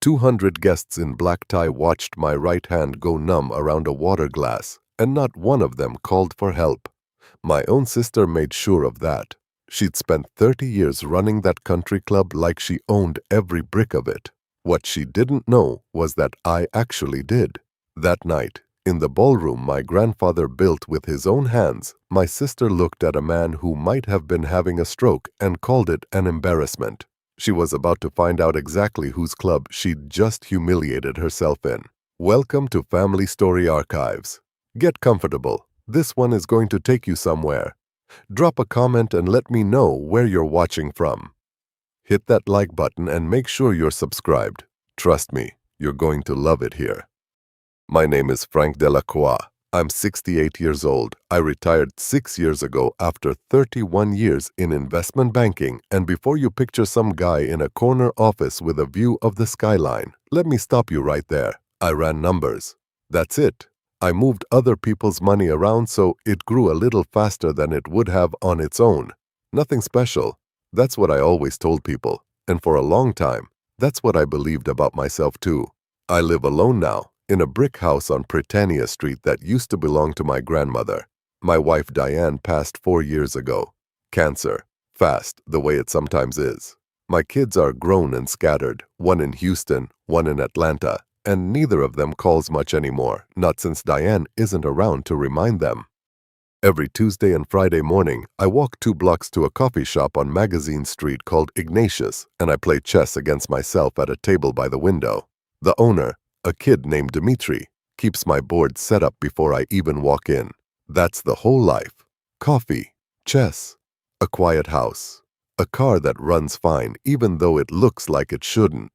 200 guests in black tie watched my right hand go numb around a water glass, and not one of them called for help. My own sister made sure of that. She'd spent 30 years running that country club like she owned every brick of it. What she didn't know was that I actually did. That night, in the ballroom my grandfather built with his own hands, my sister looked at a man who might have been having a stroke and called it an embarrassment. She was about to find out exactly whose club she'd just humiliated herself in. Welcome to Family Story Archives. Get comfortable. This one is going to take you somewhere. Drop a comment and let me know where you're watching from. Hit that like button and make sure you're subscribed. Trust me, you're going to love it here. My name is Frank Delacroix. I'm 68 years old. I retired 6 years ago after 31 years in investment banking, and before you picture some guy in a corner office with a view of the skyline, let me stop you right there. I ran numbers. That's it. I moved other people's money around so it grew a little faster than it would have on its own. Nothing special. That's what I always told people, and for a long time, that's what I believed about myself too. I live alone now, in a brick house on Britannia Street that used to belong to my grandmother. My wife Diane passed 4 years ago. Cancer. Fast, the way it sometimes is. My kids are grown and scattered, one in Houston, one in Atlanta, and neither of them calls much anymore, not since Diane isn't around to remind them. Every Tuesday and Friday morning, I walk 2 blocks to a coffee shop on Magazine Street called Ignatius, and I play chess against myself at a table by the window. The owner, a kid named Dimitri, keeps my board set up before I even walk in. That's the whole life. Coffee, chess, a quiet house, a car that runs fine even though it looks like it shouldn't.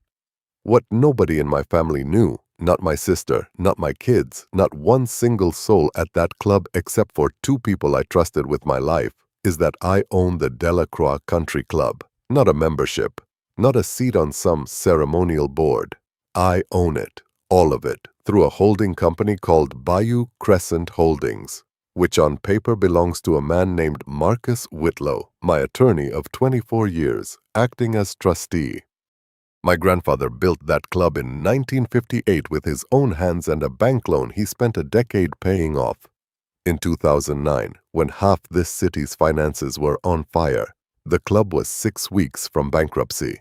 What nobody in my family knew, not my sister, not my kids, not one single soul at that club except for 2 people I trusted with my life, is that I own the Delacroix Country Club, not a membership, not a seat on some ceremonial board. I own it. All of it, through a holding company called Bayou Crescent Holdings, which on paper belongs to a man named Marcus Whitlow, my attorney of 24 years, acting as trustee. My grandfather built that club in 1958 with his own hands and a bank loan he spent a decade paying off. In 2009, when half this city's finances were on fire, the club was 6 weeks from bankruptcy.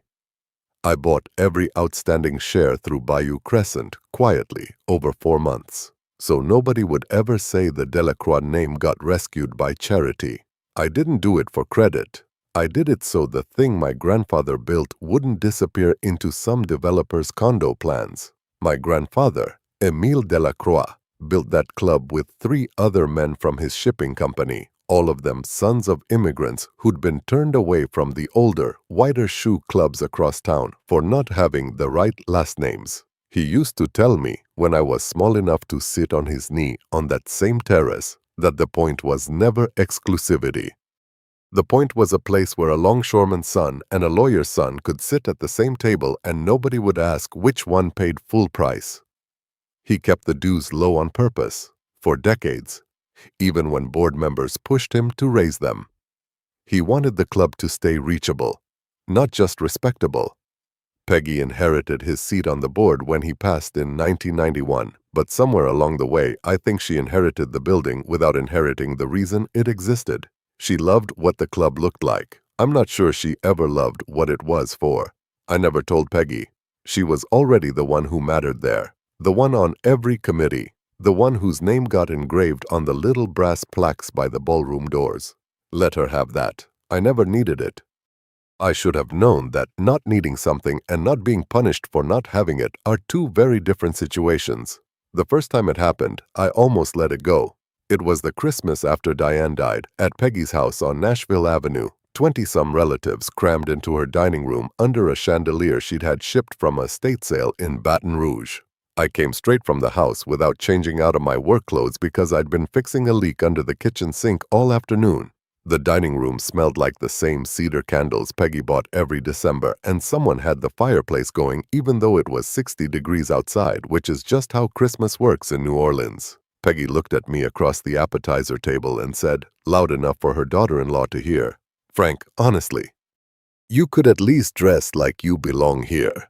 I bought every outstanding share through Bayou Crescent quietly over 4 months, so nobody would ever say the Delacroix name got rescued by charity. I didn't do it for credit. I did it so the thing my grandfather built wouldn't disappear into some developer's condo plans. My grandfather, Émile Delacroix, built that club with 3 other men from his shipping company, all of them sons of immigrants who'd been turned away from the older, whiter shoe clubs across town for not having the right last names. He used to tell me, when I was small enough to sit on his knee on that same terrace, that the point was never exclusivity. The point was a place where a longshoreman's son and a lawyer's son could sit at the same table and nobody would ask which one paid full price. He kept the dues low on purpose, for decades, even when board members pushed him to raise them. He wanted the club to stay reachable, not just respectable. Peggy inherited his seat on the board when he passed in 1991, but somewhere along the way, I think she inherited the building without inheriting the reason it existed. She loved what the club looked like. I'm not sure she ever loved what it was for. I never told Peggy. She was already the one who mattered there, the one on every committee, the one whose name got engraved on the little brass plaques by the ballroom doors. Let her have that. I never needed it. I should have known that not needing something and not being punished for not having it are 2 very different situations. The first time it happened, I almost let it go. It was the Christmas after Diane died, at Peggy's house on Nashville Avenue. 20-some relatives crammed into her dining room under a chandelier she'd had shipped from a estate sale in Baton Rouge. I came straight from the house without changing out of my work clothes because I'd been fixing a leak under the kitchen sink all afternoon. The dining room smelled like the same cedar candles Peggy bought every December, and someone had the fireplace going even though it was 60 degrees outside, which is just how Christmas works in New Orleans. Peggy looked at me across the appetizer table and said, loud enough for her daughter-in-law to hear, "Frank, honestly, you could at least dress like you belong here."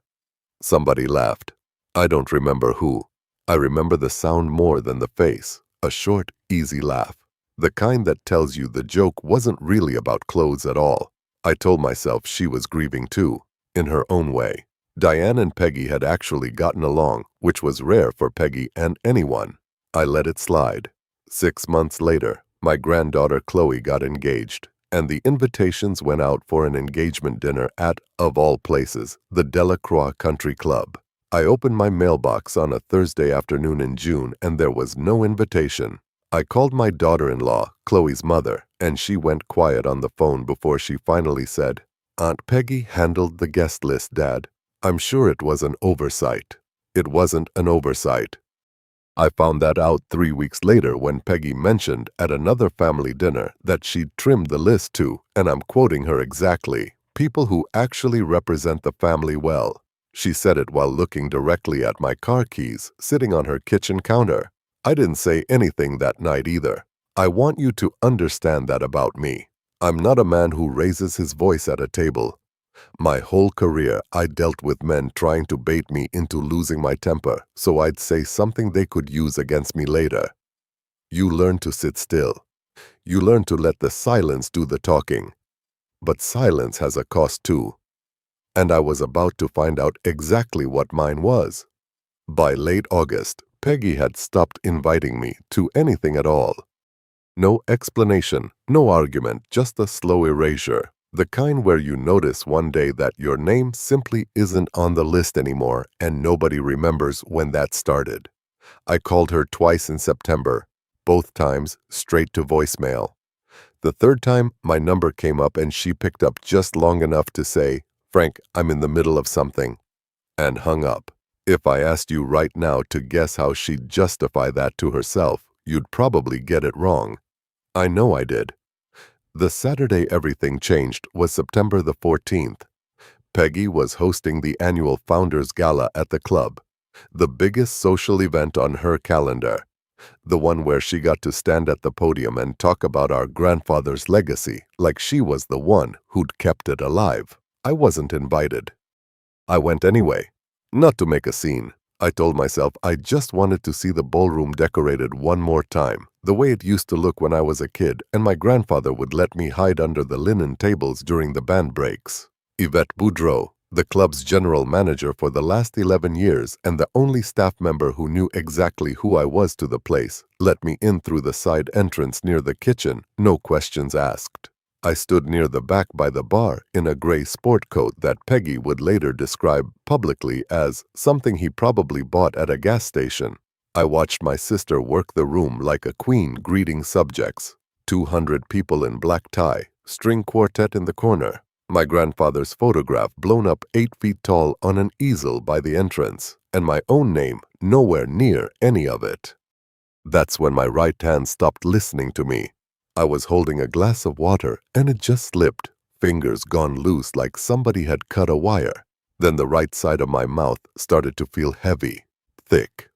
Somebody laughed. I don't remember who. I remember the sound more than the face. A short, easy laugh. The kind that tells you the joke wasn't really about clothes at all. I told myself she was grieving too, in her own way. Diane and Peggy had actually gotten along, which was rare for Peggy and anyone. I let it slide. 6 months later, my granddaughter Chloe got engaged, and the invitations went out for an engagement dinner at, of all places, the Delacroix Country Club. I opened my mailbox on a Thursday afternoon in June, and there was no invitation. I called my daughter-in-law, Chloe's mother, and she went quiet on the phone before she finally said, "Aunt Peggy handled the guest list, Dad. I'm sure it was an oversight." It wasn't an oversight. I found that out 3 weeks later when Peggy mentioned at another family dinner that she'd trimmed the list to, and I'm quoting her exactly, "people who actually represent the family well." She said it while looking directly at my car keys sitting on her kitchen counter. I didn't say anything that night either. I want you to understand that about me. I'm not a man who raises his voice at a table. My whole career, I dealt with men trying to bait me into losing my temper so I'd say something they could use against me later. You learn to sit still. You learn to let the silence do the talking. But silence has a cost too. And I was about to find out exactly what mine was. By late August, Peggy had stopped inviting me to anything at all. No explanation, no argument, just a slow erasure. The kind where you notice one day that your name simply isn't on the list anymore and nobody remembers when that started. I called her twice in September, both times straight to voicemail. The third time, my number came up and she picked up just long enough to say, "Frank, I'm in the middle of something," and hung up. If I asked you right now to guess how she'd justify that to herself, you'd probably get it wrong. I know I did. The Saturday everything changed was September the 14th. Peggy was hosting the annual Founders Gala at the club, the biggest social event on her calendar, the one where she got to stand at the podium and talk about our grandfather's legacy like she was the one who'd kept it alive. I wasn't invited. I went anyway, not to make a scene. I told myself I just wanted to see the ballroom decorated one more time, the way it used to look when I was a kid and my grandfather would let me hide under the linen tables during the band breaks. Yvette Boudreau, the club's general manager for the last 11 years and the only staff member who knew exactly who I was to the place, let me in through the side entrance near the kitchen, no questions asked. I stood near the back by the bar in a gray sport coat that Peggy would later describe publicly as something he probably bought at a gas station. I watched my sister work the room like a queen greeting subjects. 200 people in black tie, string quartet in the corner. My grandfather's photograph blown up 8 feet tall on an easel by the entrance, and my own name nowhere near any of it. That's when my right hand stopped listening to me. I was holding a glass of water and it just slipped, fingers gone loose like somebody had cut a wire. Then the right side of my mouth started to feel heavy, thick.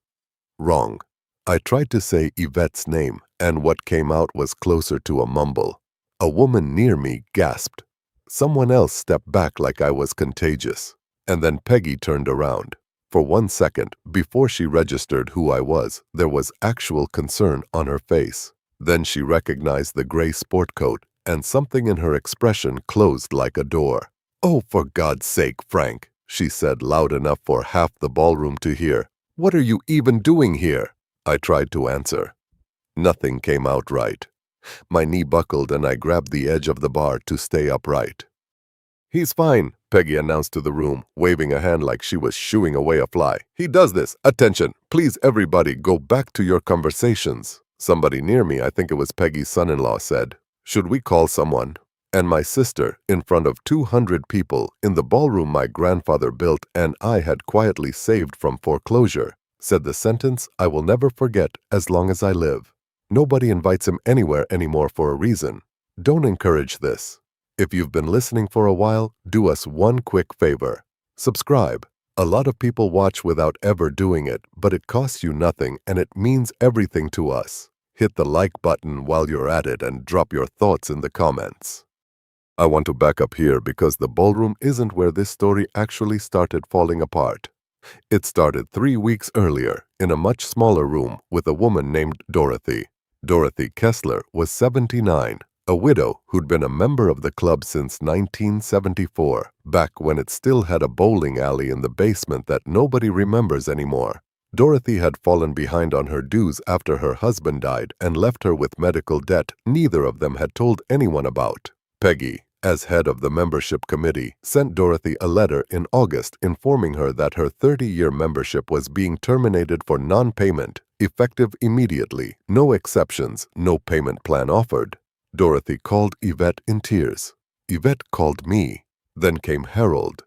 Wrong. I tried to say Yvette's name, and what came out was closer to a mumble. A woman near me gasped. Someone else stepped back like I was contagious. And then Peggy turned around. For 1 second, before she registered who I was, there was actual concern on her face. Then she recognized the gray sport coat, and something in her expression closed like a door. "Oh, for God's sake, Frank," she said loud enough for half the ballroom to hear. "What are you even doing here?" I tried to answer. Nothing came out right. My knee buckled and I grabbed the edge of the bar to stay upright. "He's fine," Peggy announced to the room, waving a hand like she was shooing away a fly. "He does this. Attention. Please, everybody, go back to your conversations." Somebody near me, I think it was Peggy's son-in-law, said, "Should we call someone?" And my sister, in front of 200 people, in the ballroom my grandfather built and I had quietly saved from foreclosure, said the sentence I will never forget as long as I live. Nobody invites him anywhere anymore for a reason. Don't encourage this. If you've been listening for a while, do us one quick favor. Subscribe. A lot of people watch without ever doing it, but it costs you nothing and it means everything to us. Hit the like button while you're at it and drop your thoughts in the comments. I want to back up here because the ballroom isn't where this story actually started falling apart. It started 3 weeks earlier in a much smaller room with a woman named Dorothy. Dorothy Kessler was 79, a widow who'd been a member of the club since 1974, back when it still had a bowling alley in the basement that nobody remembers anymore. Dorothy had fallen behind on her dues after her husband died and left her with medical debt neither of them had told anyone about. Peggy, as head of the membership committee, sent Dorothy a letter in August informing her that her 30-year membership was being terminated for non-payment, effective immediately, no exceptions, no payment plan offered. Dorothy called Yvette in tears. Yvette called me. Then came Harold,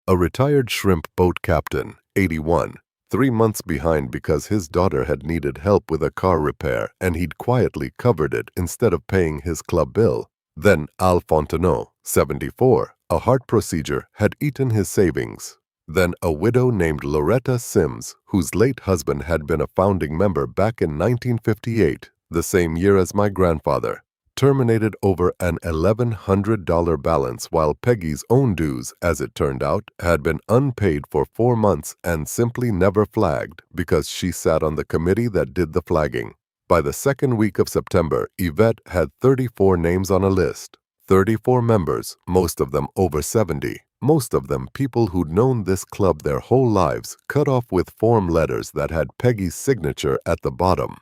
a retired shrimp boat captain, 81, 3 months behind because his daughter had needed help with a car repair and he'd quietly covered it instead of paying his club bill. Then Al Fontenot, 74, a heart procedure, had eaten his savings. Then a widow named Loretta Sims, whose late husband had been a founding member back in 1958, the same year as my grandfather, terminated over an $1,100 balance while Peggy's own dues, as it turned out, had been unpaid for 4 months and simply never flagged because she sat on the committee that did the flagging. By the second week of September, Yvette had 34 names on a list. 34 members, most of them over 70, most of them people who'd known this club their whole lives, cut off with form letters that had Peggy's signature at the bottom.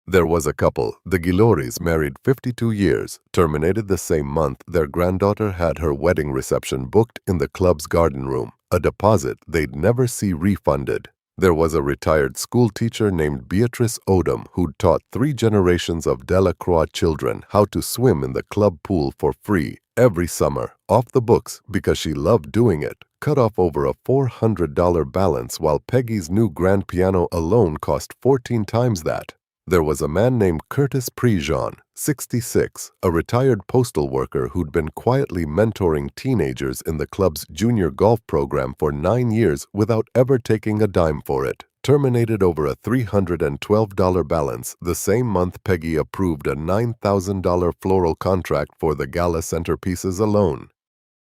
There was a couple, the Guillories, married 52 years, terminated the same month their granddaughter had her wedding reception booked in the club's garden room, a deposit they'd never see refunded. There was a retired school teacher named Beatrice Odom who'd taught 3 generations of Delacroix children how to swim in the club pool for free every summer, off the books because she loved doing it, cut off over a $400 balance while Peggy's new grand piano alone cost 14 times that. There was a man named Curtis Prejean, 66, a retired postal worker who'd been quietly mentoring teenagers in the club's junior golf program for 9 years without ever taking a dime for it, terminated over a $312 balance the same month Peggy approved a $9,000 floral contract for the gala centerpieces alone.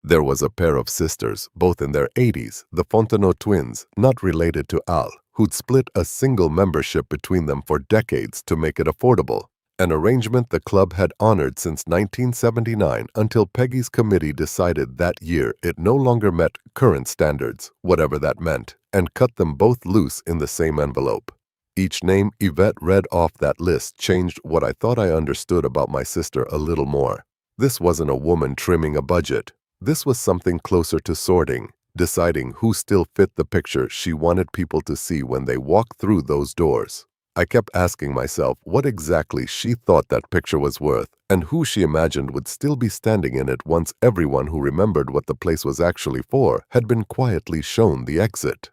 There was a pair of sisters, both in their 80s, the Fontenot twins, not related to Al, who'd split a single membership between them for decades to make it affordable, an arrangement the club had honored since 1979 until Peggy's committee decided that year it no longer met current standards, whatever that meant, and cut them both loose in the same envelope. Each name Yvette read off that list changed what I thought I understood about my sister a little more. This wasn't a woman trimming a budget. This was something closer to sorting, deciding who still fit the picture she wanted people to see when they walked through those doors. I kept asking myself what exactly she thought that picture was worth and who she imagined would still be standing in it once everyone who remembered what the place was actually for had been quietly shown the exit.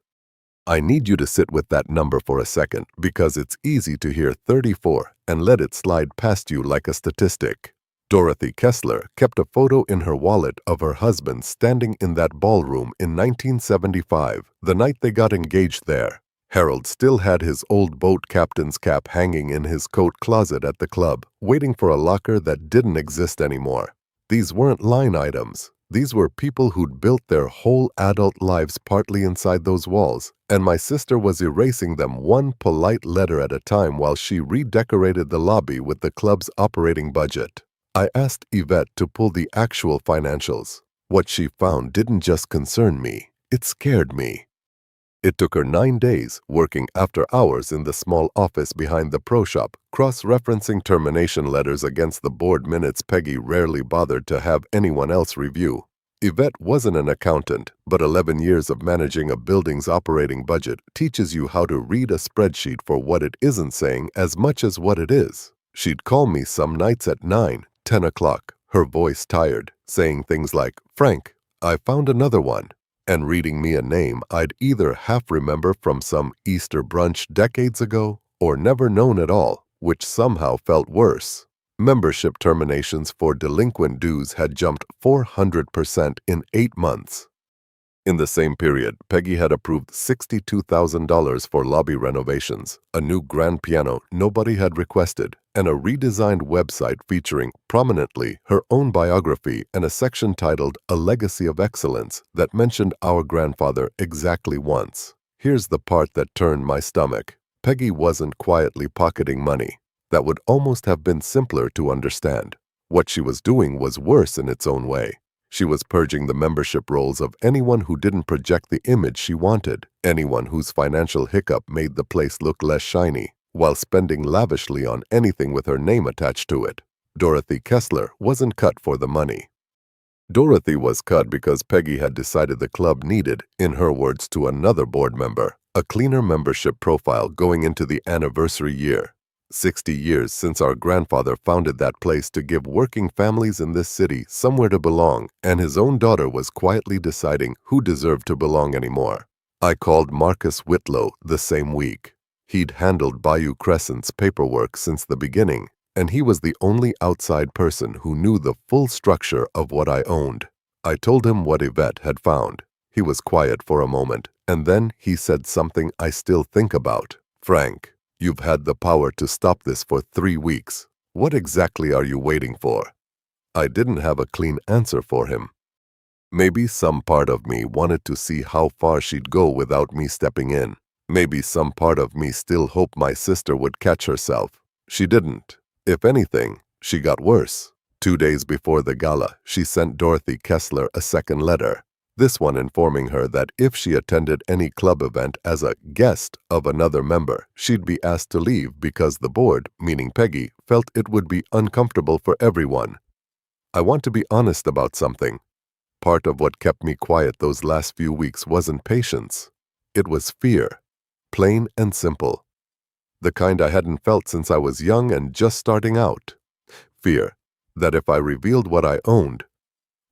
I need you to sit with that number for a second because it's easy to hear 34 and let it slide past you like a statistic. Dorothy Kessler kept a photo in her wallet of her husband standing in that ballroom in 1975, the night they got engaged there. Harold still had his old boat captain's cap hanging in his coat closet at the club, waiting for a locker that didn't exist anymore. These weren't line items. These were people who'd built their whole adult lives partly inside those walls, and my sister was erasing them one polite letter at a time while she redecorated the lobby with the club's operating budget. I asked Yvette to pull the actual financials. What she found didn't just concern me, it scared me. It took her 9 days, working after hours in the small office behind the pro shop, cross-referencing termination letters against the board minutes Peggy rarely bothered to have anyone else review. Yvette wasn't an accountant, but 11 years of managing a building's operating budget teaches you how to read a spreadsheet for what it isn't saying as much as what it is. She'd call me some nights at 9, 10 o'clock, her voice tired, saying things like, "Frank, I found another one," and reading me a name I'd either half remember from some Easter brunch decades ago or never known at all, which somehow felt worse. Membership terminations for delinquent dues had jumped 400% in 8 months. In the same period, Peggy had approved $62,000 for lobby renovations, a new grand piano nobody had requested, and a redesigned website featuring prominently her own biography and a section titled A Legacy of Excellence that mentioned our grandfather exactly once. Here's the part that turned my stomach. Peggy wasn't quietly pocketing money. That would almost have been simpler to understand. What she was doing was worse in its own way. She was purging the membership rolls of anyone who didn't project the image she wanted, anyone whose financial hiccup made the place look less shiny, while spending lavishly on anything with her name attached to it. Dorothy Kessler wasn't cut for the money. Dorothy was cut because Peggy had decided the club needed, in her words to another board member, a cleaner membership profile going into the anniversary year. 60 years since our grandfather founded that place to give working families in this city somewhere to belong, and his own daughter was quietly deciding who deserved to belong anymore. I called Marcus Whitlow the same week. He'd handled Bayou Crescent's paperwork since the beginning, and he was the only outside person who knew the full structure of what I owned. I told him what Yvette had found. He was quiet for a moment, and then he said something I still think about. "Frank, you've had the power to stop this for 3 weeks. What exactly are you waiting for?" I didn't have a clean answer for him. Maybe some part of me wanted to see how far she'd go without me stepping in. Maybe some part of me still hoped my sister would catch herself. She didn't. If anything, she got worse. 2 days before the gala, she sent Dorothy Kessler a second letter, this one informing her that if she attended any club event as a guest of another member, she'd be asked to leave because the board, meaning Peggy, felt it would be uncomfortable for everyone. I want to be honest about something. Part of what kept me quiet those last few weeks wasn't patience. It was fear. Plain and simple. The kind I hadn't felt since I was young and just starting out. Fear that if I revealed what I owned,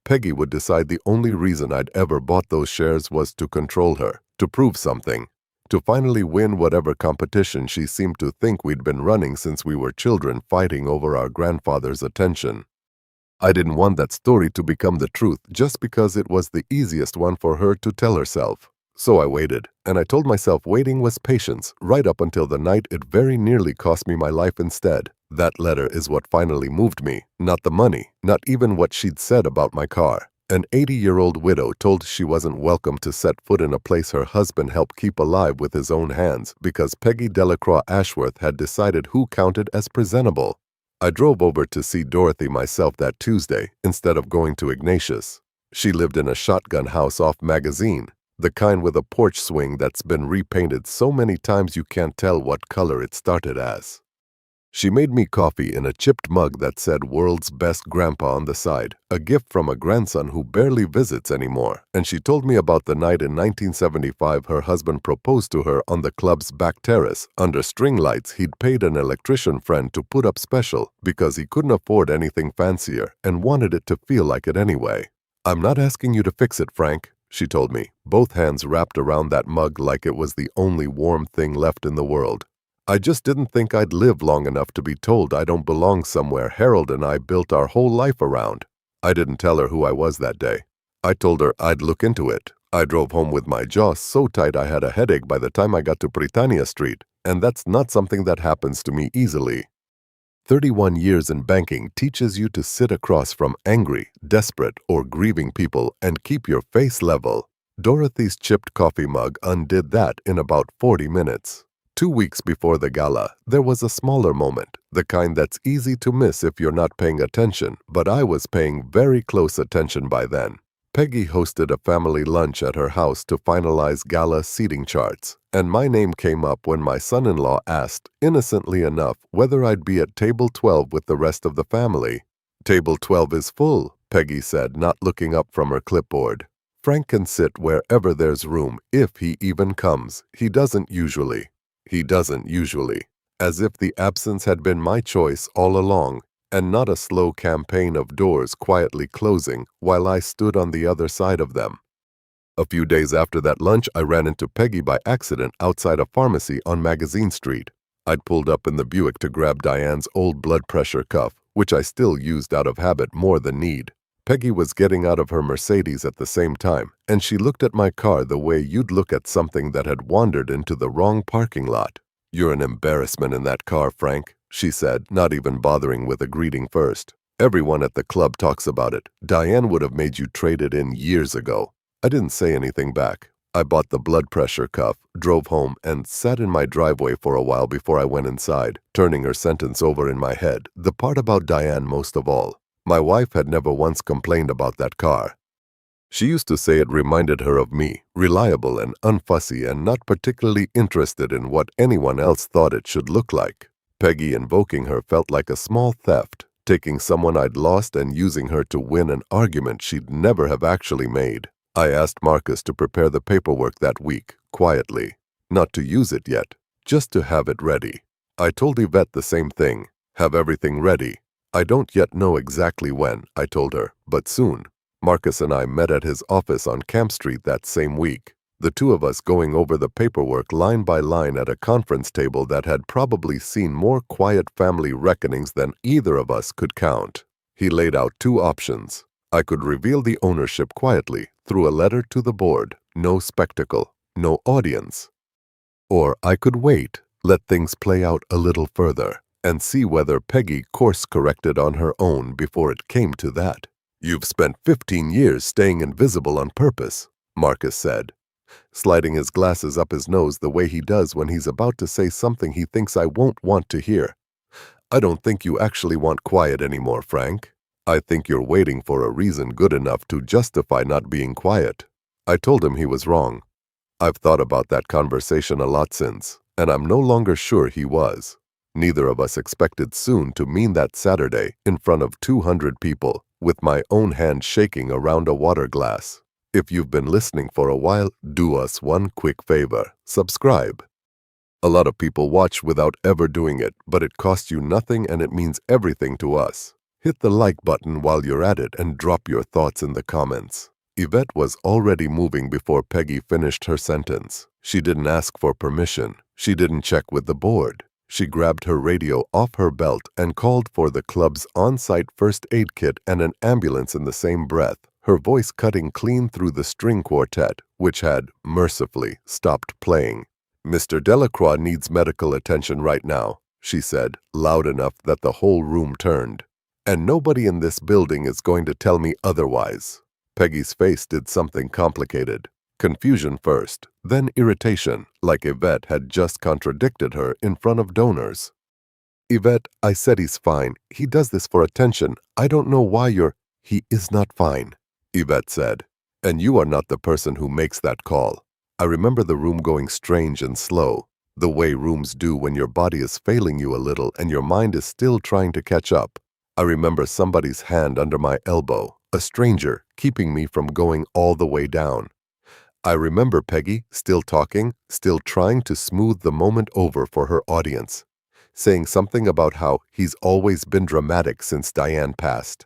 Peggy would decide the only reason I'd ever bought those shares was to control her, to prove something, to finally win whatever competition she seemed to think we'd been running since we were children fighting over our grandfather's attention. I didn't want that story to become the truth just because it was the easiest one for her to tell herself. So I waited, and I told myself waiting was patience, right up until the night it very nearly cost me my life instead. That letter is what finally moved me, not the money, not even what she'd said about my car. An 80-year-old widow told she wasn't welcome to set foot in a place her husband helped keep alive with his own hands because Peggy Delacroix Ashworth had decided who counted as presentable. I drove over to see Dorothy myself that Tuesday instead of going to Ignatius. She lived in a shotgun house off Magazine, the kind with a porch swing that's been repainted so many times you can't tell what color it started as. She made me coffee in a chipped mug that said "World's Best Grandpa" on the side, a gift from a grandson who barely visits anymore, and she told me about the night in 1975 her husband proposed to her on the club's back terrace. Under string lights he'd paid an electrician friend to put up special because he couldn't afford anything fancier and wanted it to feel like it anyway. "I'm not asking you to fix it, Frank," she told me, both hands wrapped around that mug like it was the only warm thing left in the world. "I just didn't think I'd live long enough to be told I don't belong somewhere Harold and I built our whole life around." I didn't tell her who I was that day. I told her I'd look into it. I drove home with my jaw so tight I had a headache by the time I got to Britannia Street, and that's not something that happens to me easily. 31 years in banking teaches you to sit across from angry, desperate, or grieving people and keep your face level. Dorothy's chipped coffee mug undid that in about 40 minutes. 2 weeks before the gala, there was a smaller moment, the kind that's easy to miss if you're not paying attention, but I was paying very close attention by then. Peggy hosted a family lunch at her house to finalize gala seating charts, and my name came up when my son-in-law asked, innocently enough, whether I'd be at table 12 with the rest of the family. "Table 12 is full," Peggy said, not looking up from her clipboard. "Frank can sit wherever there's room, if he even comes. He doesn't usually. As if the absence had been my choice all along, and not a slow campaign of doors quietly closing while I stood on the other side of them. A few days after that lunch, I ran into Peggy by accident outside a pharmacy on Magazine Street. I'd pulled up in the Buick to grab Diane's old blood pressure cuff, which I still used out of habit more than need. Peggy was getting out of her Mercedes at the same time, and she looked at my car the way you'd look at something that had wandered into the wrong parking lot. "You're an embarrassment in that car, Frank," she said, not even bothering with a greeting first. "Everyone at the club talks about it. Diane would have made you trade it in years ago." I didn't say anything back. I bought the blood pressure cuff, drove home, and sat in my driveway for a while before I went inside, turning her sentence over in my head, the part about Diane most of all. My wife had never once complained about that car. She used to say it reminded her of me, reliable and unfussy and not particularly interested in what anyone else thought it should look like. Peggy invoking her felt like a small theft, taking someone I'd lost and using her to win an argument she'd never have actually made. I asked Marcus to prepare the paperwork that week, quietly. Not to use it yet, just to have it ready. I told Yvette the same thing, have everything ready. I don't yet know exactly when, I told her, but soon. Marcus and I met at his office on Camp Street that same week, the two of us going over the paperwork line by line at a conference table that had probably seen more quiet family reckonings than either of us could count. He laid out two options. I could reveal the ownership quietly, through a letter to the board, no spectacle, no audience. Or I could wait, let things play out a little further, and see whether Peggy course-corrected on her own before it came to that. "You've spent 15 years staying invisible on purpose," Marcus said, sliding his glasses up his nose the way he does when he's about to say something he thinks I won't want to hear. "I don't think you actually want quiet anymore, Frank. I think you're waiting for a reason good enough to justify not being quiet." I told him he was wrong. I've thought about that conversation a lot since, and I'm no longer sure he was. Neither of us expected soon to mean that Saturday in front of 200 people, with my own hand shaking around a water glass. If you've been listening for a while, do us one quick favor. Subscribe. A lot of people watch without ever doing it, but it costs you nothing and it means everything to us. Hit the like button while you're at it and drop your thoughts in the comments. Yvette was already moving before Peggy finished her sentence. She didn't ask for permission. She didn't check with the board. She grabbed her radio off her belt and called for the club's on-site first aid kit and an ambulance in the same breath, her voice cutting clean through the string quartet, which had, mercifully, stopped playing. "Mr. Delacroix needs medical attention right now," she said, loud enough that the whole room turned. "And nobody in this building is going to tell me otherwise." Peggy's face did something complicated. Confusion first, then irritation, like Yvette had just contradicted her in front of donors. "Yvette, I said he's fine. He does this for attention. I don't know why you're—" "He is not fine," Yvette said. "And you are not the person who makes that call." I remember the room going strange and slow, the way rooms do when your body is failing you a little and your mind is still trying to catch up. I remember somebody's hand under my elbow, a stranger, keeping me from going all the way down. I remember Peggy, still talking, still trying to smooth the moment over for her audience, saying something about how he's always been dramatic since Diane passed.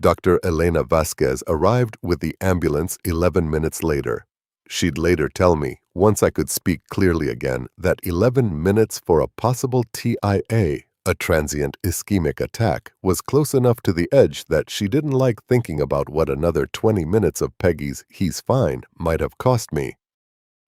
Dr. Elena Vasquez arrived with the ambulance 11 minutes later. She'd later tell me, once I could speak clearly again, that 11 minutes for a possible TIA, a transient ischemic attack, was close enough to the edge that she didn't like thinking about what another 20 minutes of Peggy's "he's fine" might have cost me.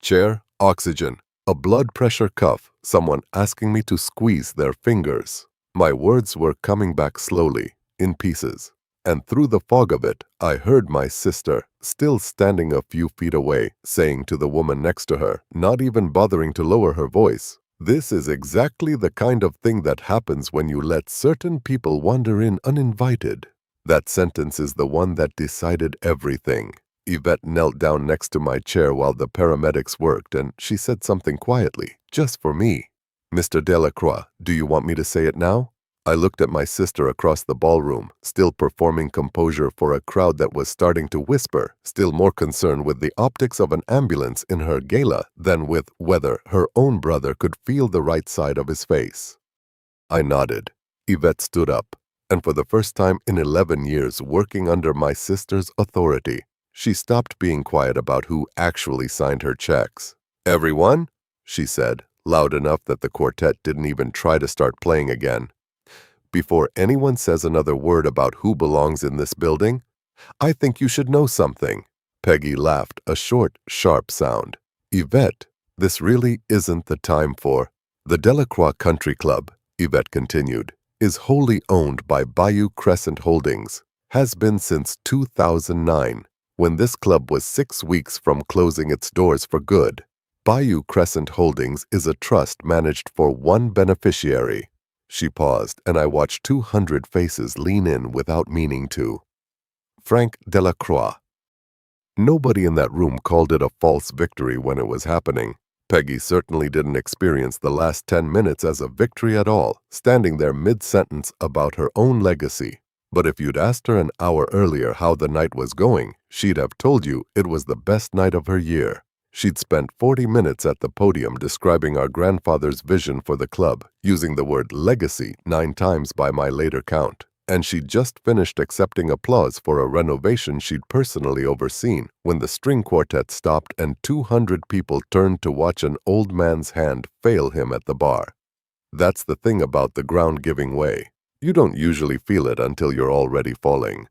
Chair, oxygen, a blood pressure cuff, someone asking me to squeeze their fingers. My words were coming back slowly, in pieces. And through the fog of it, I heard my sister, still standing a few feet away, saying to the woman next to her, not even bothering to lower her voice, "This is exactly the kind of thing that happens when you let certain people wander in uninvited." That sentence is the one that decided everything. Yvette knelt down next to my chair while the paramedics worked, and she said something quietly, just for me. "Mr. Delacroix, do you want me to say it now?" I looked at my sister across the ballroom, still performing composure for a crowd that was starting to whisper, still more concerned with the optics of an ambulance in her gala than with whether her own brother could feel the right side of his face. I nodded. Yvette stood up, and for the first time in 11 years working under my sister's authority, she stopped being quiet about who actually signed her checks. "Everyone," she said, loud enough that the quartet didn't even try to start playing again. Before anyone says another word about who belongs in this building, I think you should know something." Peggy laughed, a short, sharp sound. "Yvette, this really isn't the time for—" "The Delacroix Country Club," Yvette continued, "is wholly owned by Bayou Crescent Holdings, has been since 2009, when this club was 6 weeks from closing its doors for good. Bayou Crescent Holdings is a trust managed for one beneficiary." She paused, and I watched 200 faces lean in without meaning to. Frank Delacroix. Nobody in that room called it a false victory when it was happening. Peggy certainly didn't experience the last 10 minutes as a victory at all, standing there mid-sentence about her own legacy. But if you'd asked her an hour earlier how the night was going, she'd have told you it was the best night of her year. She'd spent 40 minutes at the podium describing our grandfather's vision for the club, using the word legacy 9 times by my later count. And she'd just finished accepting applause for a renovation she'd personally overseen when the string quartet stopped and 200 people turned to watch an old man's hand fail him at the bar. That's the thing about the ground giving way. You don't usually feel it until you're already falling.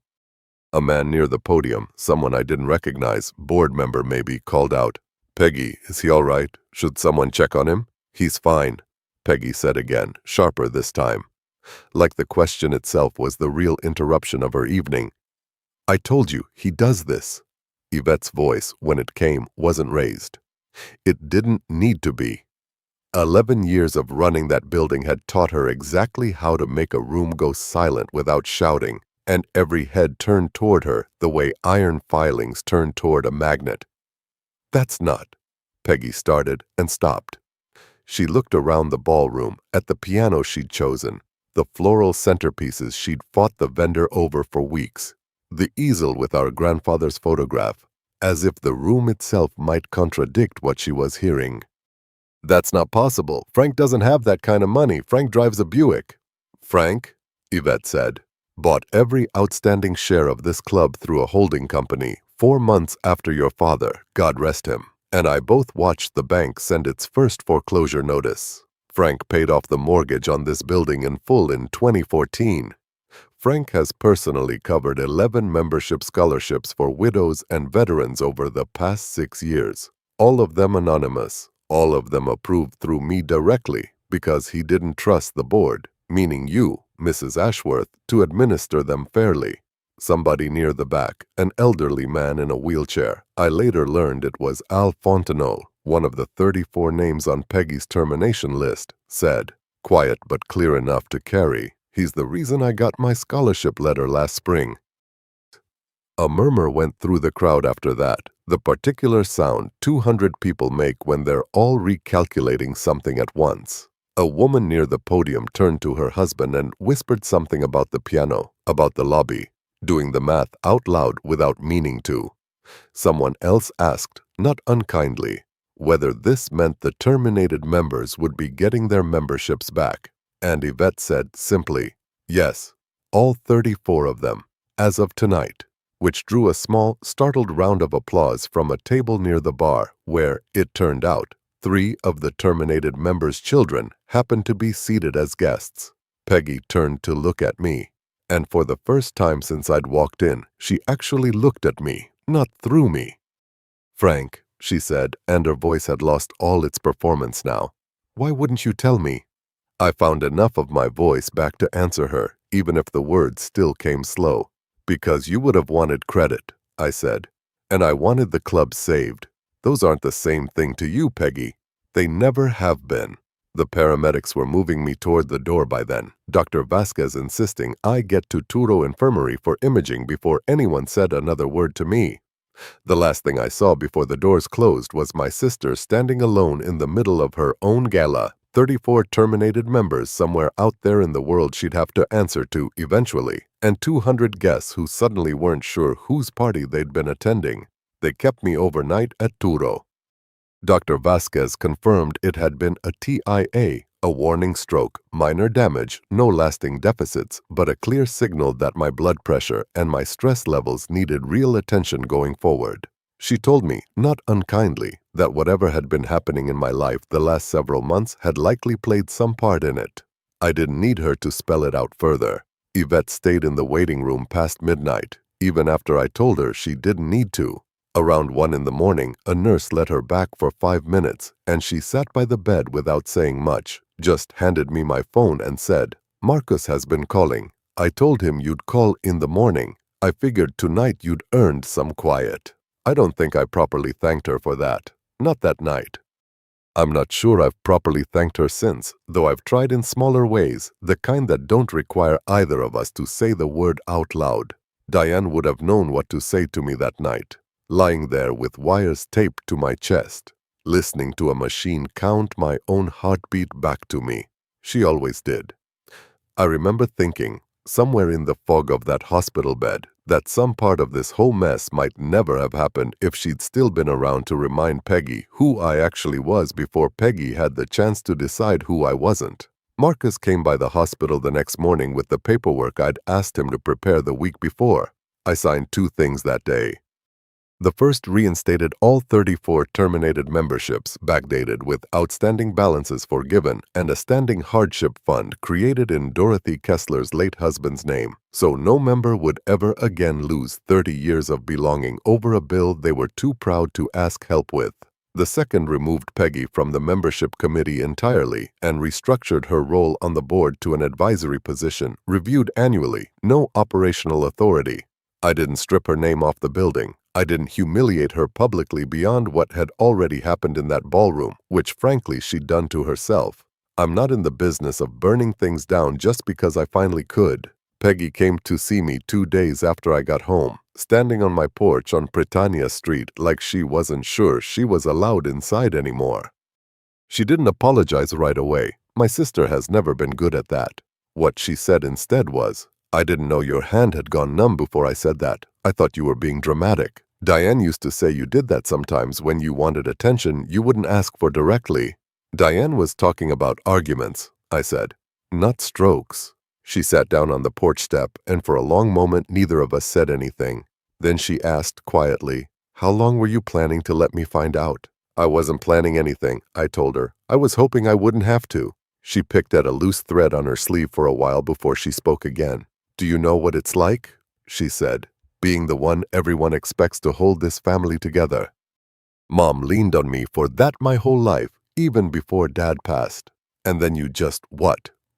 A man near the podium, someone I didn't recognize, board member maybe, called out, "Peggy, is he all right? Should someone check on him?" "He's fine," Peggy said again, sharper this time. Like the question itself was the real interruption of her evening. "I told you, he does this." Yvette's voice, when it came, wasn't raised. It didn't need to be. 11 years of running that building had taught her exactly how to make a room go silent without shouting, and every head turned toward her the way iron filings turn toward a magnet. "That's not—" Peggy started and stopped. She looked around the ballroom at the piano she'd chosen, the floral centerpieces she'd fought the vendor over for weeks, the easel with our grandfather's photograph, as if the room itself might contradict what she was hearing. "That's not possible. Frank doesn't have that kind of money. Frank drives a Buick." "Frank," Yvette said, "bought every outstanding share of this club through a holding company 4 months after your father, God rest him, and I both watched the bank send its first foreclosure notice. Frank paid off the mortgage on this building in full in 2014. Frank has personally covered 11 membership scholarships for widows and veterans over the past 6 years, all of them anonymous, all of them approved through me directly because he didn't trust the board, meaning you, Mrs. Ashworth, to administer them fairly." Somebody near the back, an elderly man in a wheelchair, I later learned it was Al Fontenot, one of the 34 names on Peggy's termination list, said, quiet but clear enough to carry, "He's the reason I got my scholarship letter last spring." A murmur went through the crowd after that, the particular sound 200 people make when they're all recalculating something at once. A woman near the podium turned to her husband and whispered something about the piano, about the lobby, doing the math out loud without meaning to. Someone else asked, not unkindly, whether this meant the terminated members would be getting their memberships back, and Yvette said simply, "Yes, all 34 of them, as of tonight," which drew a small, startled round of applause from a table near the bar where, it turned out, 3 of the terminated members' children happened to be seated as guests. Peggy turned to look at me, and for the first time since I'd walked in, she actually looked at me, not through me. "Frank," she said, and her voice had lost all its performance now, "why wouldn't you tell me?" I found enough of my voice back to answer her, even if the words still came slow. "Because you would have wanted credit," I said, "and I wanted the club saved. Those aren't the same thing to you, Peggy. They never have been." The paramedics were moving me toward the door by then, Dr. Vasquez insisting I get to Turo Infirmary for imaging before anyone said another word to me. The last thing I saw before the doors closed was my sister standing alone in the middle of her own gala, 34 terminated members somewhere out there in the world she'd have to answer to eventually, and 200 guests who suddenly weren't sure whose party they'd been attending. They kept me overnight at Turo. Dr. Vasquez confirmed it had been a TIA, a warning stroke, minor damage, no lasting deficits, but a clear signal that my blood pressure and my stress levels needed real attention going forward. She told me, not unkindly, that whatever had been happening in my life the last several months had likely played some part in it. I didn't need her to spell it out further. Yvette stayed in the waiting room past midnight, even after I told her she didn't need to. Around 1 in the morning, a nurse let her back for 5 minutes, and she sat by the bed without saying much, just handed me my phone and said, "Marcus has been calling. I told him you'd call in the morning. I figured tonight you'd earned some quiet." I don't think I properly thanked her for that. Not that night. I'm not sure I've properly thanked her since, though I've tried in smaller ways, the kind that don't require either of us to say the word out loud. Diane would have known what to say to me that night, lying there with wires taped to my chest, listening to a machine count my own heartbeat back to me. She always did. I remember thinking, somewhere in the fog of that hospital bed, that some part of this whole mess might never have happened if she'd still been around to remind Peggy who I actually was before Peggy had the chance to decide who I wasn't. Marcus came by the hospital the next morning with the paperwork I'd asked him to prepare the week before. I signed 2 things that day. The first reinstated all 34 terminated memberships, backdated with outstanding balances forgiven, and a standing hardship fund created in Dorothy Kessler's late husband's name, so no member would ever again lose 30 years of belonging over a bill they were too proud to ask help with. The second removed Peggy from the membership committee entirely and restructured her role on the board to an advisory position, reviewed annually, no operational authority. I didn't strip her name off the building. I didn't humiliate her publicly beyond what had already happened in that ballroom, which frankly she'd done to herself. I'm not in the business of burning things down just because I finally could. Peggy came to see me 2 days after I got home, standing on my porch on Britannia Street like she wasn't sure she was allowed inside anymore. She didn't apologize right away. My sister has never been good at that. What she said instead was, "I didn't know your hand had gone numb before I said that. I thought you were being dramatic. Diane used to say you did that sometimes when you wanted attention you wouldn't ask for directly." Diane was talking about arguments, I said, not strokes. She sat down on the porch step, and for a long moment neither of us said anything. Then she asked quietly, "How long were you planning to let me find out?" "I wasn't planning anything," I told her. "I was hoping I wouldn't have to." She picked at a loose thread on her sleeve for a while before she spoke again. "Do you know what it's like?" she said. "Being the one everyone expects to hold this family together." Mom leaned on me for that my whole life, even before Dad passed. And then you just,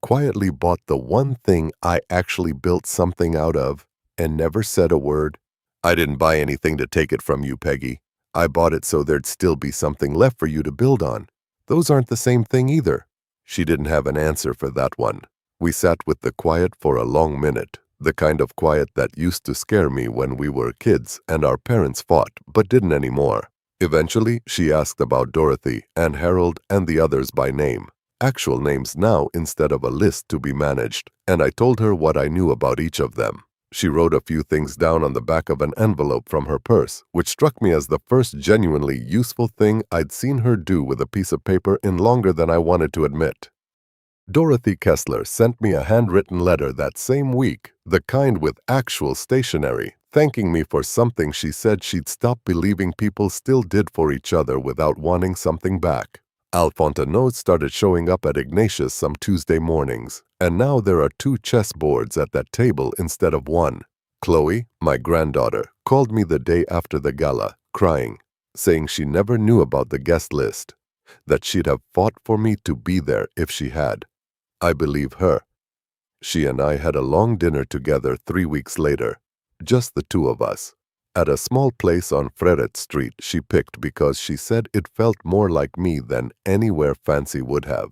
quietly bought the one thing I actually built something out of and never said a word. "I didn't buy anything to take it from you, Peggy. I bought it so there'd still be something left for you to build on. Those aren't the same thing either." She didn't have an answer for that one. We sat with the quiet for a long minute. The kind of quiet that used to scare me when we were kids and our parents fought, but didn't anymore. Eventually, she asked about Dorothy and Harold and the others by name. Actual names now instead of a list to be managed, and I told her what I knew about each of them. She wrote a few things down on the back of an envelope from her purse, which struck me as the first genuinely useful thing I'd seen her do with a piece of paper in longer than I wanted to admit. Dorothy Kessler sent me a handwritten letter that same week, the kind with actual stationery, thanking me for something she said she'd stopped believing people still did for each other without wanting something back. Alfonso notes started showing up at Ignatius some Tuesday mornings, and now there are 2 chess boards at that table instead of 1. Chloe, my granddaughter, called me the day after the gala, crying, saying she never knew about the guest list, that she'd have fought for me to be there if she had. I believe her. She and I had a long dinner together 3 weeks later, just the 2 of us, at a small place on Freret Street she picked because she said it felt more like me than anywhere fancy would have.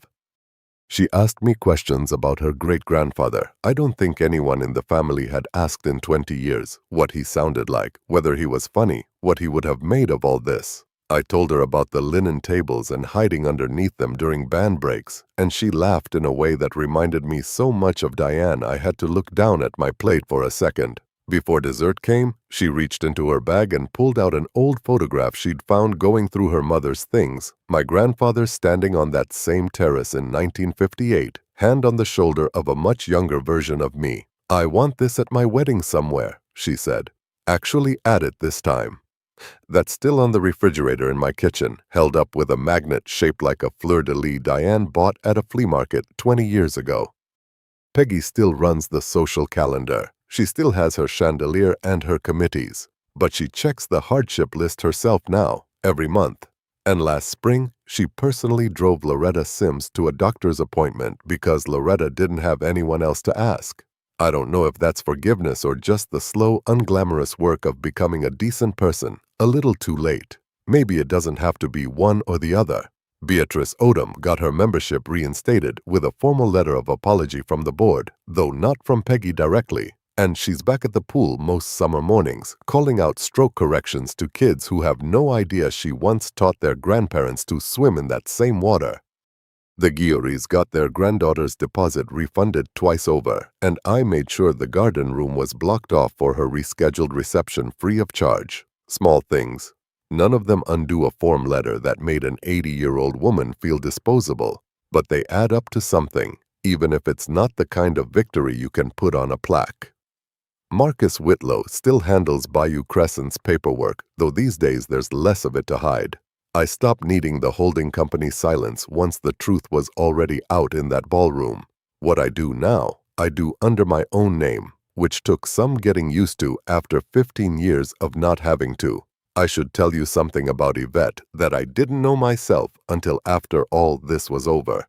She asked me questions about her great-grandfather. I don't think anyone in the family had asked in 20 years what he sounded like, whether he was funny, what he would have made of all this. I told her about the linen tables and hiding underneath them during band breaks, and she laughed in a way that reminded me so much of Diane I had to look down at my plate for a second. Before dessert came, she reached into her bag and pulled out an old photograph she'd found going through her mother's things, my grandfather standing on that same terrace in 1958, hand on the shoulder of a much younger version of me. "I want this at my wedding somewhere," she said. "Actually at it this time." That's still on the refrigerator in my kitchen, held up with a magnet shaped like a fleur-de-lis Diane bought at a flea market 20 years ago. Peggy still runs the social calendar. She still has her chandelier and her committees. But she checks the hardship list herself now, every month. And last spring, she personally drove Loretta Sims to a doctor's appointment because Loretta didn't have anyone else to ask. I don't know if that's forgiveness or just the slow, unglamorous work of becoming a decent person, a little too late. Maybe it doesn't have to be one or the other. Beatrice Odom got her membership reinstated with a formal letter of apology from the board, though not from Peggy directly. And she's back at the pool most summer mornings, calling out stroke corrections to kids who have no idea she once taught their grandparents to swim in that same water. The Guillories got their granddaughter's deposit refunded twice over, and I made sure the garden room was blocked off for her rescheduled reception free of charge. Small things. None of them undo a form letter that made an 80-year-old woman feel disposable, but they add up to something, even if it's not the kind of victory you can put on a plaque. Marcus Whitlow still handles Bayou Crescent's paperwork, though these days there's less of it to hide. I stopped needing the holding company's silence once the truth was already out in that ballroom. What I do now, I do under my own name, which took some getting used to after 15 years of not having to. I should tell you something about Yvette that I didn't know myself until after all this was over.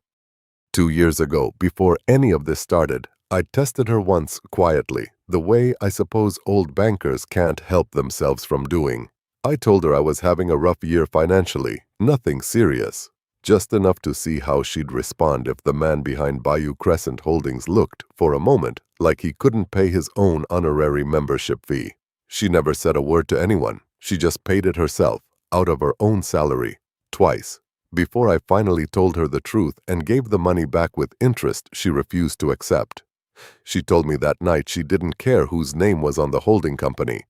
2 years ago, before any of this started, I tested her once quietly, the way I suppose old bankers can't help themselves from doing. I told her I was having a rough year financially, nothing serious, just enough to see how she'd respond if the man behind Bayou Crescent Holdings looked, for a moment, like he couldn't pay his own honorary membership fee. She never said a word to anyone. She just paid it herself, out of her own salary, twice. Before I finally told her the truth and gave the money back with interest she refused to accept. She told me that night she didn't care whose name was on the holding company.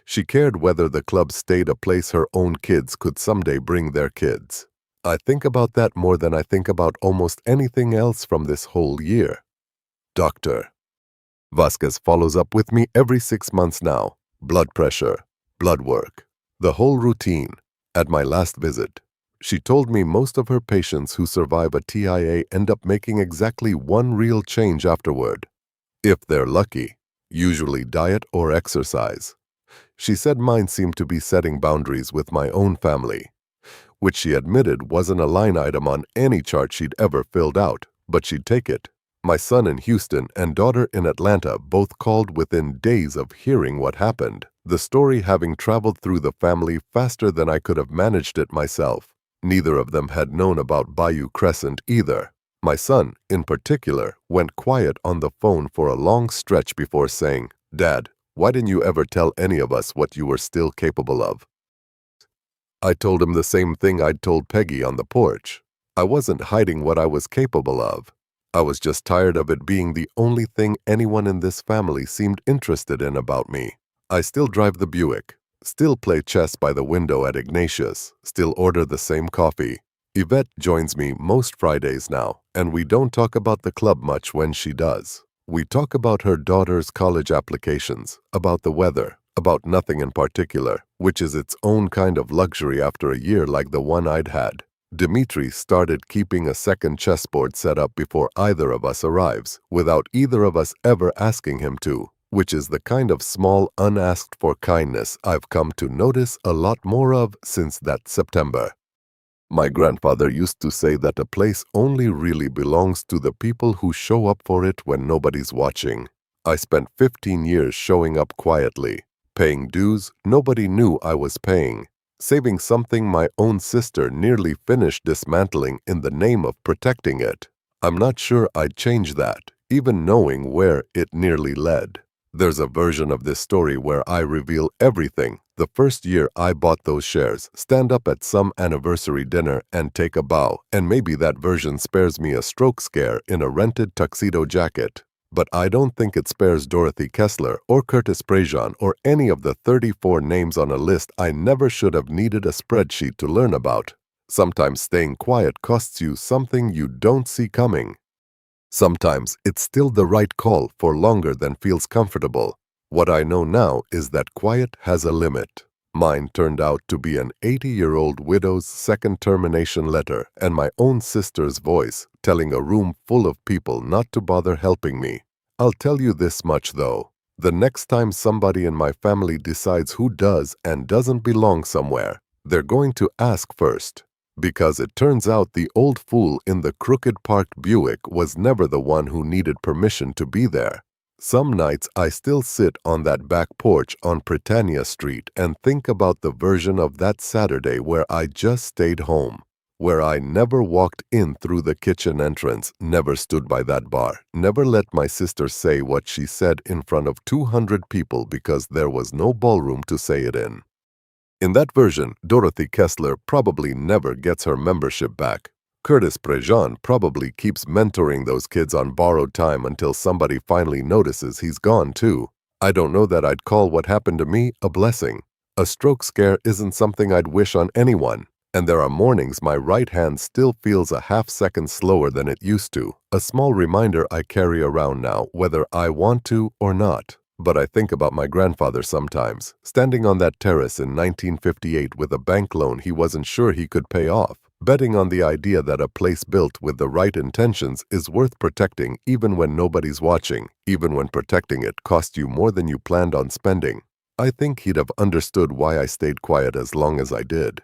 She cared whether the club stayed a place her own kids could someday bring their kids. I think about that more than I think about almost anything else from this whole year. Doctor. Vasquez follows up with me every 6 months now. Blood pressure, blood work, the whole routine. At my last visit, she told me most of her patients who survive a TIA end up making exactly one real change afterward. If they're lucky, usually diet or exercise. She said mine seemed to be setting boundaries with my own family, which she admitted wasn't a line item on any chart she'd ever filled out, but she'd take it. My son in Houston and daughter in Atlanta both called within days of hearing what happened, the story having traveled through the family faster than I could have managed it myself. Neither of them had known about Bayou Crescent either. My son, in particular, went quiet on the phone for a long stretch before saying, "Dad, why didn't you ever tell any of us what you were still capable of?" I told him the same thing I'd told Peggy on the porch. I wasn't hiding what I was capable of. I was just tired of it being the only thing anyone in this family seemed interested in about me. I still drive the Buick, still play chess by the window at Ignatius, still order the same coffee. Yvette joins me most Fridays now, and we don't talk about the club much when she does. We talk about her daughter's college applications, about the weather, about nothing in particular, which is its own kind of luxury after a year like the one I'd had. Dimitri started keeping a second chessboard set up before either of us arrives, without either of us ever asking him to, which is the kind of small, unasked-for kindness I've come to notice a lot more of since that September. My grandfather used to say that a place only really belongs to the people who show up for it when nobody's watching. I spent 15 years showing up quietly, paying dues nobody knew I was paying, saving something my own sister nearly finished dismantling in the name of protecting it. I'm not sure I'd change that, even knowing where it nearly led. There's a version of this story where I reveal everything. The first year I bought those shares, stand up at some anniversary dinner and take a bow, and maybe that version spares me a stroke scare in a rented tuxedo jacket. But I don't think it spares Dorothy Kessler or Curtis Prejean or any of the 34 names on a list I never should have needed a spreadsheet to learn about. Sometimes staying quiet costs you something you don't see coming. Sometimes it's still the right call for longer than feels comfortable. What I know now is that quiet has a limit. Mine turned out to be an 80-year-old widow's second termination letter and my own sister's voice telling a room full of people not to bother helping me. I'll tell you this much though. The next time somebody in my family decides who does and doesn't belong somewhere, they're going to ask first. Because it turns out the old fool in the crooked parked Buick was never the one who needed permission to be there. Some nights I still sit on that back porch on Britannia Street and think about the version of that Saturday where I just stayed home, where I never walked in through the kitchen entrance, never stood by that bar, never let my sister say what she said in front of 200 people because there was no ballroom to say it in. In that version, Dorothy Kessler probably never gets her membership back. Curtis Prejean probably keeps mentoring those kids on borrowed time until somebody finally notices he's gone too. I don't know that I'd call what happened to me a blessing. A stroke scare isn't something I'd wish on anyone. And there are mornings my right hand still feels a half-second slower than it used to, a small reminder I carry around now whether I want to or not. But I think about my grandfather sometimes, standing on that terrace in 1958 with a bank loan he wasn't sure he could pay off, betting on the idea that a place built with the right intentions is worth protecting even when nobody's watching, even when protecting it cost you more than you planned on spending. I think he'd have understood why I stayed quiet as long as I did.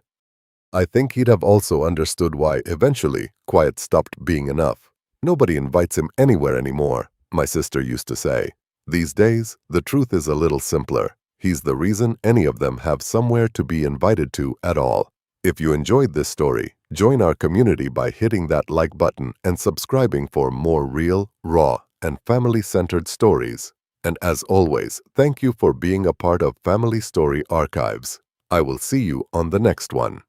I think he'd have also understood why, eventually, quiet stopped being enough. Nobody invites him anywhere anymore, my sister used to say. These days, the truth is a little simpler. He's the reason any of them have somewhere to be invited to at all. If you enjoyed this story, join our community by hitting that like button and subscribing for more real, raw, and family-centered stories. And as always, thank you for being a part of Family Story Archives. I will see you on the next one.